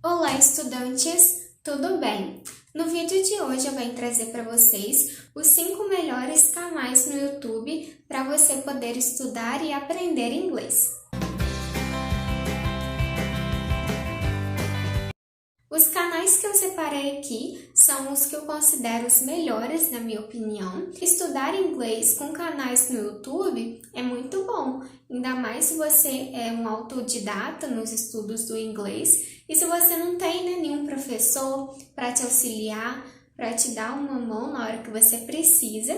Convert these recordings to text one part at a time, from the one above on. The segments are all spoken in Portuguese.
Olá, estudantes! Tudo bem? No vídeo de hoje eu venho trazer para vocês os 5 melhores canais no YouTube para você poder estudar e aprender inglês. Os canais que eu separei aqui são os que eu considero os melhores, na minha opinião. Estudar inglês com canais no YouTube é muito bom, ainda mais se você é um autodidata nos estudos do inglês e se você não tem nenhum professor para te auxiliar, para te dar uma mão na hora que você precisa.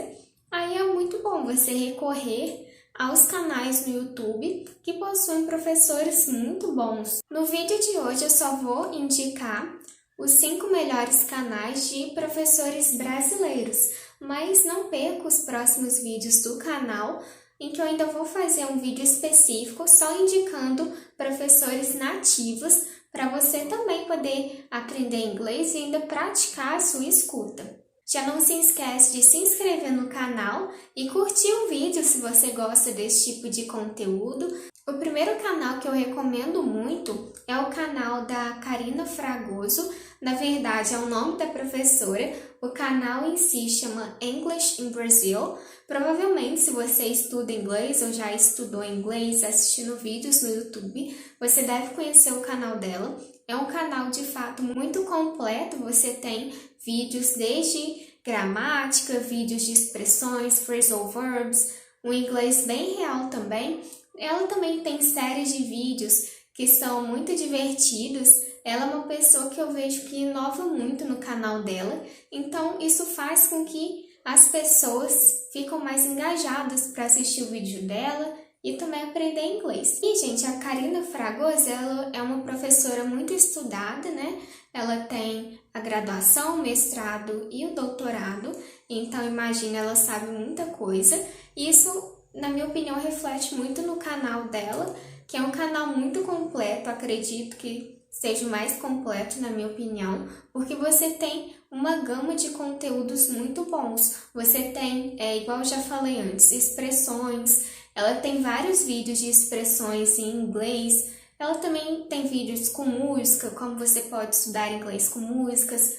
Aí é muito bom você recorrer aos canais no YouTube que possuem professores muito bons. No vídeo de hoje eu só vou indicar os 5 melhores canais de professores brasileiros, mas não perca os próximos vídeos do canal, em que eu ainda vou fazer um vídeo específico só indicando professores nativos para você também poder aprender inglês e ainda praticar a sua escuta. Já não se esquece de se inscrever no canal e curtir o vídeo se você gosta desse tipo de conteúdo. O primeiro canal que eu recomendo muito é o canal da Karina Fragoso. Na verdade, é o nome da professora. O canal em si chama English in Brazil. Provavelmente, se você estuda inglês ou já estudou inglês assistindo vídeos no YouTube, você deve conhecer o canal dela. É um canal de fato muito completo, você tem vídeos desde gramática, vídeos de expressões, phrasal verbs, um inglês bem real também. Ela também tem séries de vídeos que são muito divertidos. Ela é uma pessoa que eu vejo que inova muito no canal dela, então isso faz com que as pessoas ficam mais engajadas para assistir o vídeo dela e também aprender inglês. E, gente, a Karina Fragoso, ela é uma professora muito estudada, né? Ela tem a graduação, o mestrado e o doutorado, então imagina, ela sabe muita coisa. E isso, na minha opinião, reflete muito no canal dela, que é um canal muito completo, acredito que seja o mais completo, na minha opinião, porque você tem uma gama de conteúdos muito bons. Você tem, igual eu já falei antes, expressões. Ela tem vários vídeos de expressões em inglês. Ela também tem vídeos com música, como você pode estudar inglês com músicas,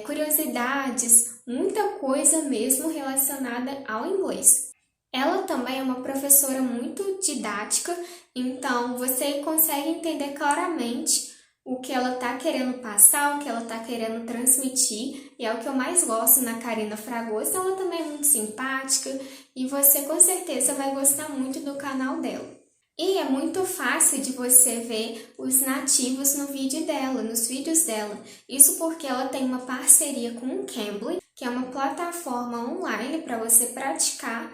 curiosidades, muita coisa mesmo relacionada ao inglês. Ela também é uma professora muito didática, então você consegue entender claramente o que ela está querendo passar, o que ela está querendo transmitir, e é o que eu mais gosto na Karina Fragoso. Ela também é muito simpática e você com certeza vai gostar muito do canal dela. E é muito fácil de você ver os nativos no vídeo dela, nos vídeos dela. Isso porque ela tem uma parceria com o Cambly, que é uma plataforma online para você praticar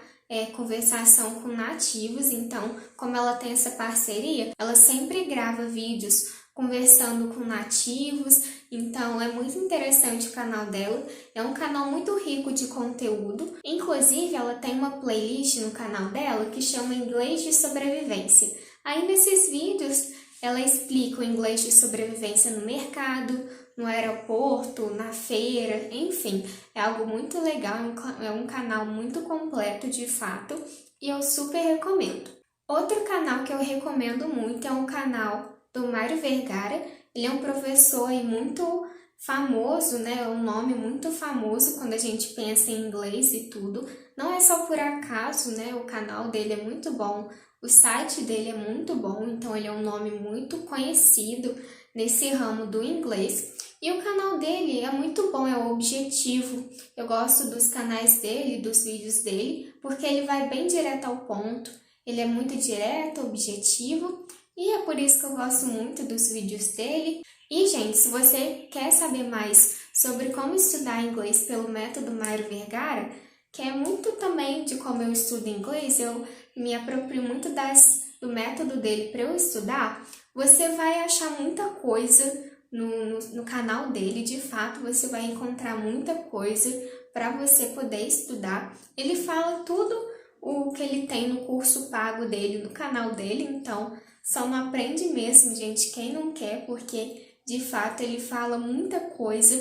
conversação com nativos. Então, como ela tem essa parceria, ela sempre grava vídeos conversando com nativos, então é muito interessante o canal dela, é um canal muito rico de conteúdo, inclusive ela tem uma playlist no canal dela que chama Inglês de Sobrevivência. Aí nesses vídeos ela explica o inglês de sobrevivência no mercado, no aeroporto, na feira, enfim, é algo muito legal, é um canal muito completo de fato e eu super recomendo. Outro canal que eu recomendo muito é um canal do Mário Vergara. Ele é um professor aí muito famoso, né? É um nome muito famoso quando a gente pensa em inglês e tudo. Não é só por acaso, né? O canal dele é muito bom, o site dele é muito bom, então ele é um nome muito conhecido nesse ramo do inglês. E o canal dele é muito bom, é objetivo. Eu gosto dos canais dele, dos vídeos dele, porque ele vai bem direto ao ponto. Ele é muito direto, objetivo. E é por isso que eu gosto muito dos vídeos dele. E, gente, se você quer saber mais sobre como estudar inglês pelo método Mário Vergara, que é muito também de como eu estudo inglês, eu me aproprio muito do método dele para eu estudar, você vai achar muita coisa no canal dele. De fato, você vai encontrar muita coisa para você poder estudar. Ele fala tudo o que ele tem no curso pago dele, no canal dele, então só não aprende mesmo, gente, quem não quer, porque de fato ele fala muita coisa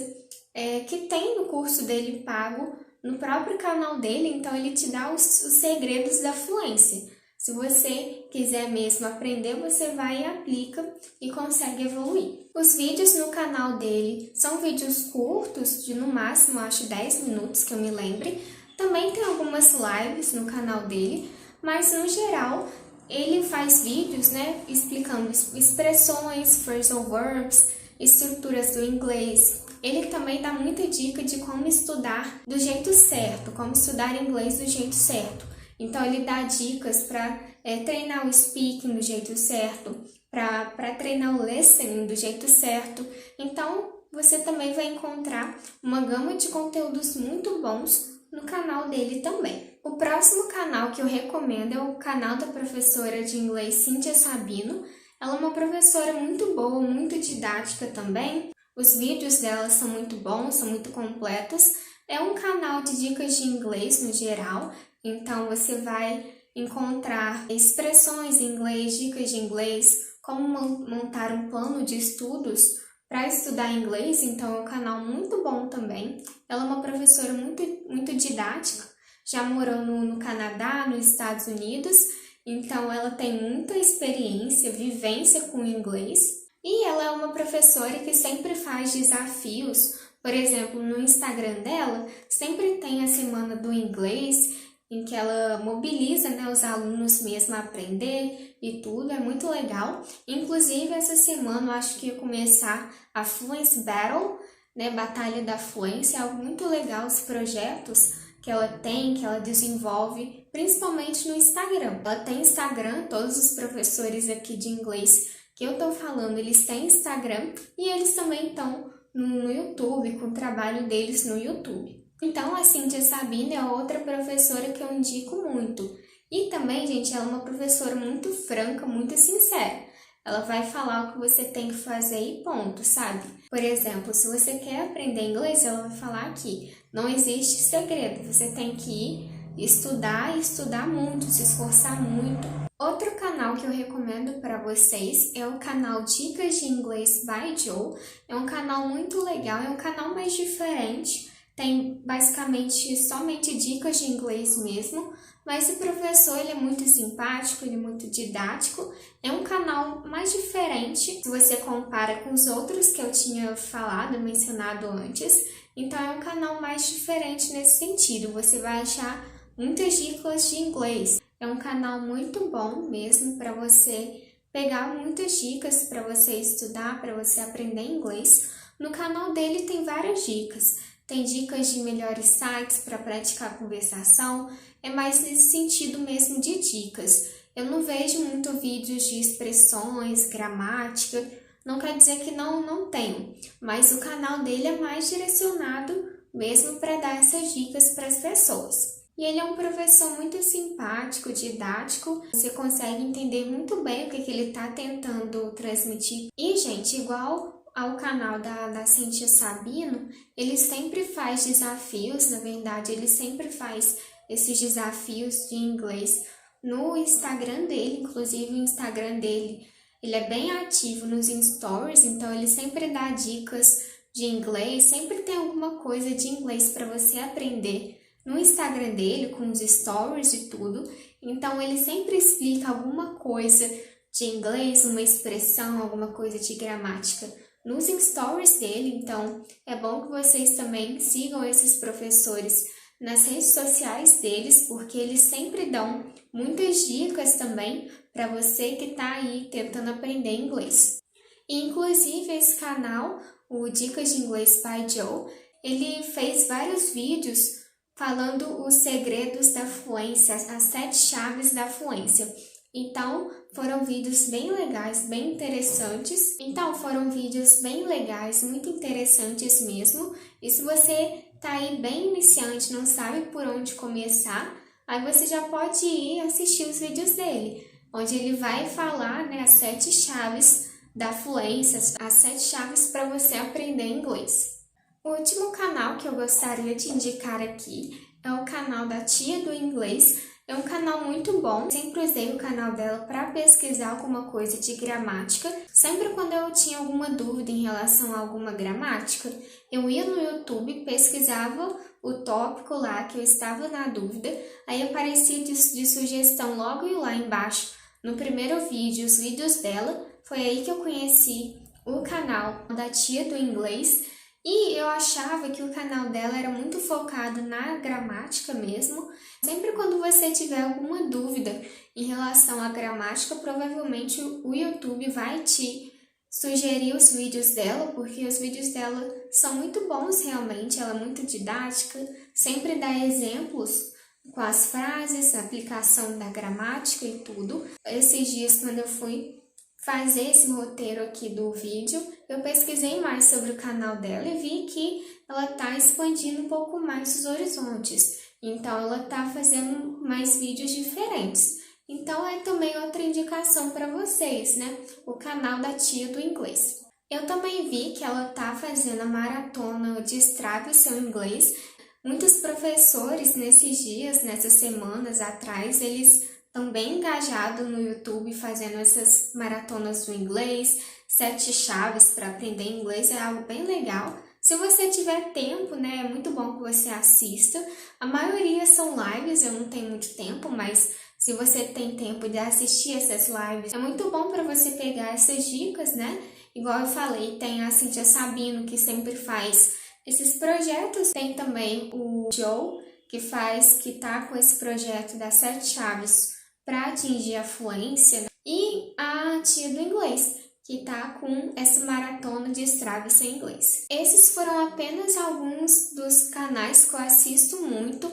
que tem no curso dele pago, no próprio canal dele, então ele te dá os segredos da fluência. Se você quiser mesmo aprender, você vai e aplica e consegue evoluir. Os vídeos no canal dele são vídeos curtos, de no máximo, acho 10 minutos que eu me lembre. Também tem algumas lives no canal dele, mas no geral ele faz vídeos, né, explicando expressões, phrasal verbs, estruturas do inglês. Ele também dá muita dica de como estudar do jeito certo, como estudar inglês do jeito certo. Então, ele dá dicas para treinar o speaking do jeito certo, para treinar o listening do jeito certo. Então, você também vai encontrar uma gama de conteúdos muito bons no canal dele também. O próximo canal que eu recomendo é o canal da professora de inglês Cíntia Sabino. Ela é uma professora muito boa, muito didática também. Os vídeos dela são muito bons, são muito completos. É um canal de dicas de inglês no geral, então você vai encontrar expressões em inglês, dicas de inglês, como montar um plano de estudos para estudar inglês, então é um canal muito bom também. Ela é uma professora muito didática, já morou no Canadá, nos Estados Unidos, então ela tem muita experiência, vivência com o inglês. E ela é uma professora que sempre faz desafios. Por exemplo, no Instagram dela, sempre tem a Semana do Inglês, em que ela mobiliza, né, os alunos mesmo a aprender e tudo, é muito legal. Inclusive, essa semana eu acho que ia começar a Fluency Battle, né, Batalha da Fluência, é algo muito legal, os projetos que ela tem, que ela desenvolve, principalmente no Instagram. Ela tem Instagram, todos os professores aqui de inglês que eu tô falando, eles têm Instagram e eles também estão no YouTube, com o trabalho deles no YouTube. Então, a Cíntia Sabino é outra professora que eu indico muito. E também, gente, ela é uma professora muito franca, muito sincera. Ela vai falar o que você tem que fazer e ponto, sabe? Por exemplo, se você quer aprender inglês, ela vai falar aqui, não existe segredo, você tem que ir estudar e estudar muito, se esforçar muito. Outro canal que eu recomendo para vocês é o canal Dicas de Inglês by Joe. É um canal muito legal, é um canal mais diferente, tem basicamente somente dicas de inglês mesmo, mas o professor ele é muito simpático, ele é muito didático, é um canal mais diferente se você compara com os outros que eu tinha falado, mencionado antes, então é um canal mais diferente nesse sentido, você vai achar muitas dicas de inglês. É um canal muito bom mesmo para você pegar muitas dicas para você estudar, para você aprender inglês. No canal dele tem várias dicas. Tem dicas de melhores sites para praticar conversação. É mais nesse sentido mesmo de dicas. Eu não vejo muito vídeos de expressões, gramática. Não quer dizer que não tenho. Mas o canal dele é mais direcionado mesmo para dar essas dicas para as pessoas. E ele é um professor muito simpático, didático, você consegue entender muito bem o que ele está tentando transmitir. E, gente, igual ao canal da Cíntia Sabino, ele sempre faz desafios, na verdade, ele sempre faz esses desafios de inglês no Instagram dele, inclusive o Instagram dele, ele é bem ativo nos stories, então ele sempre dá dicas de inglês, sempre tem alguma coisa de inglês para você aprender no Instagram dele, com os stories e tudo, então ele sempre explica alguma coisa de inglês, uma expressão, alguma coisa de gramática nos stories dele, então é bom que vocês também sigam esses professores nas redes sociais deles, porque eles sempre dão muitas dicas também para você que está aí tentando aprender inglês. E, inclusive, esse canal, o Dicas de Inglês by Joe, ele fez vários vídeos falando os segredos da fluência, as 7 chaves da fluência. Então, foram vídeos bem legais, bem interessantes. Muito interessantes mesmo. E se você tá aí bem iniciante, não sabe por onde começar, aí você já pode ir assistir os vídeos dele, onde ele vai falar, né, as 7 chaves da fluência, as 7 chaves para você aprender inglês. O último canal que eu gostaria de indicar aqui é o canal da Tia do Inglês. É um canal muito bom, sempre usei o canal dela para pesquisar alguma coisa de gramática. Sempre quando eu tinha alguma dúvida em relação a alguma gramática, eu ia no YouTube, pesquisava o tópico lá que eu estava na dúvida, aí aparecia de sugestão logo lá embaixo, no primeiro vídeo, os vídeos dela. Foi aí que eu conheci o canal da Tia do Inglês. E eu achava que o canal dela era muito focado na gramática mesmo. Sempre quando você tiver alguma dúvida em relação à gramática, provavelmente o YouTube vai te sugerir os vídeos dela, porque os vídeos dela são muito bons realmente, ela é muito didática, sempre dá exemplos com as frases, a aplicação da gramática e tudo. Esses dias, quando eu fui fazer esse roteiro aqui do vídeo, eu pesquisei mais sobre o canal dela e vi que ela está expandindo um pouco mais os horizontes. Então, ela está fazendo mais vídeos diferentes. Então, é também outra indicação para vocês, né? O canal da Tia do Inglês. Eu também vi que ela está fazendo a maratona Destrave o Seu Inglês. Muitos professores nesses dias, nessas semanas atrás, eles estão bem engajados no YouTube fazendo essas maratonas do inglês, 7 chaves para aprender inglês, é algo bem legal. Se você tiver tempo, né, é muito bom que você assista. A maioria são lives, eu não tenho muito tempo, mas se você tem tempo de assistir essas lives, é muito bom para você pegar essas dicas, né? Igual eu falei, tem a Cíntia Sabino, que sempre faz esses projetos. Tem também o Joe, que tá com esse projeto das 7 chaves para atingir a fluência, e a Tia do Inglês, que tá com essa maratona de Destrave Seu Inglês. Esses foram apenas alguns dos canais que eu assisto muito,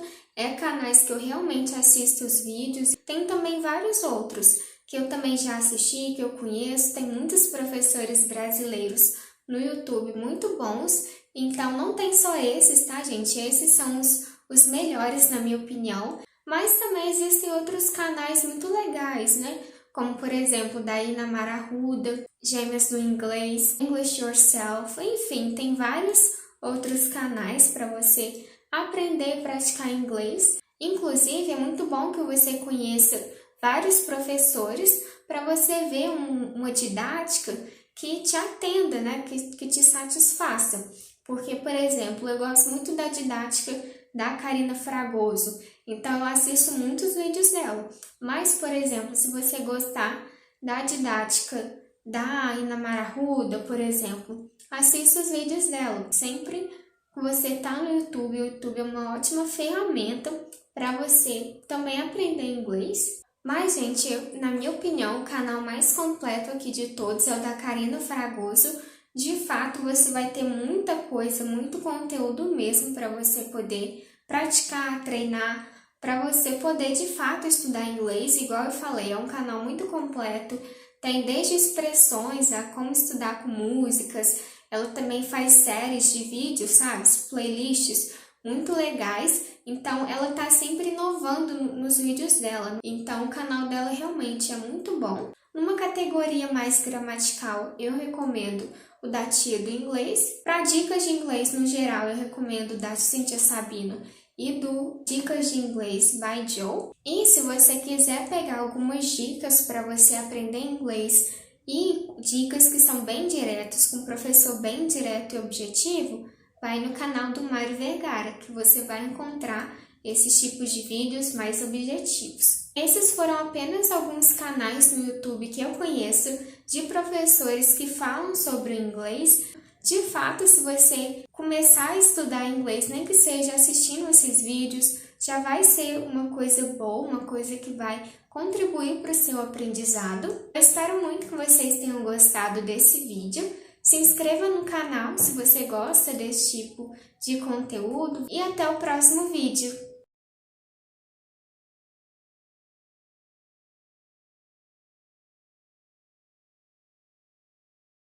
canais que eu realmente assisto os vídeos. Tem também vários outros que eu também já assisti, que eu conheço. Tem muitos professores brasileiros no YouTube muito bons, então não tem só esses, tá, gente? Esses são os melhores, na minha opinião. Mas também existem outros canais muito legais, né? Como, por exemplo, da Inamara Arruda, Gêmeas do Inglês, English Yourself, enfim, tem vários outros canais para você aprender e praticar inglês. Inclusive, é muito bom que você conheça vários professores para você ver uma didática que te atenda, né? Que te satisfaça. Porque, por exemplo, eu gosto muito da didática da Karina Fragoso, então eu assisto muitos vídeos dela. Mas, por exemplo, se você gostar da didática da Inamara Arruda, por exemplo, assista os vídeos dela. Sempre que você está no YouTube, o YouTube é uma ótima ferramenta para você também aprender inglês. Mas, gente, na minha opinião, o canal mais completo aqui de todos é o da Karina Fragoso. De fato, você vai ter muita coisa, muito conteúdo mesmo para você poder praticar, treinar, para você poder de fato estudar inglês. Igual eu falei, é um canal muito completo, tem desde expressões a como estudar com músicas. Ela também faz séries de vídeos, sabe? Playlists muito legais. Então, ela tá sempre inovando nos vídeos dela. Então, o canal dela realmente é muito bom. Numa categoria mais gramatical, eu recomendo o da Tia do Inglês. Para dicas de inglês no geral, eu recomendo o da Cíntia Sabino e do Dicas de Inglês by Joe. E se você quiser pegar algumas dicas para você aprender inglês e dicas que são bem diretas, com um professor bem direto e objetivo, vai no canal do Mário Vergara, que você vai encontrar esses tipos de vídeos mais objetivos. Esses foram apenas alguns canais no YouTube que eu conheço de professores que falam sobre o inglês. De fato, se você começar a estudar inglês, nem que seja assistindo esses vídeos, já vai ser uma coisa boa, uma coisa que vai contribuir para o seu aprendizado. Eu espero muito que vocês tenham gostado desse vídeo. Se inscreva no canal se você gosta desse tipo de conteúdo e até o próximo vídeo.